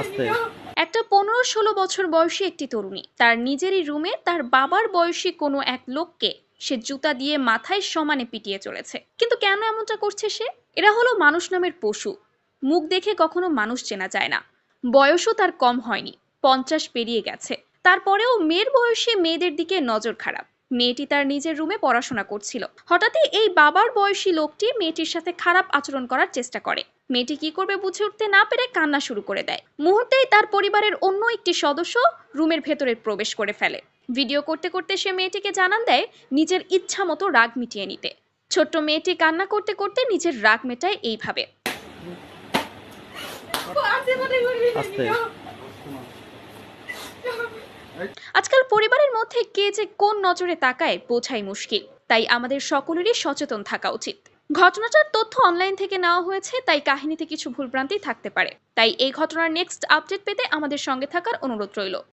আস্তে। একটা 15-16 বছর বয়সী একটি তরুণী তার নিজেরই রুমে তার বাবার বয়সী কোনো এক লোককে সে জুতা দিয়ে মাথায় সমানে পিটিয়ে চলেছে। কিন্তু কেন এমনটা করছে সে? এরা হলো মানুষ নামের পশু। মুখ দেখে কখনো মানুষ চেনা যায় না। বয়সও তার কম হয়নি, 50 পেরিয়ে গেছে। তারপরেও মেয়ের বয়সী মেয়েদের দিকে নজর খারাপ। মেয়েটি তার নিজের রুমে পড়াশোনা করছিল। হঠাৎই এই বাবার বয়সী লোকটি মেয়েটির সাথে খারাপ আচরণ করার চেষ্টা করে। মেয়েটি কি করবে বুঝে উঠতে না পেরে কান্না শুরু করে দেয়। মুহূর্তেই তার পরিবারের অন্য একটি সদস্য রুমের ভেতরে প্রবেশ করে ফেলে। ভিডিও করতে করতে সে মেয়েটিকে জানান দেয় নিজের ইচ্ছা মতো রাগ মিটিয়ে নিতে। ছোট্ট মেয়েটি কান্না করতে করতে নিজের রাগ মেটায় এইভাবে। আস্তে। আজকাল পরিবারের মধ্যে কে যে কোন নজরে তাকায় বোঝাই মুশকিল। তাই আমাদের সকলেরই সচেতন থাকা উচিত। ঘটনাটার তথ্য অনলাইন থেকে নেওয়া হয়েছে, তাই কাহিনীতে কিছু ভুলভ্রান্তি থাকতে পারে। তাই এই ঘটনার নেক্সট আপডেট পেতে আমাদের সঙ্গে থাকার অনুরোধ রইল।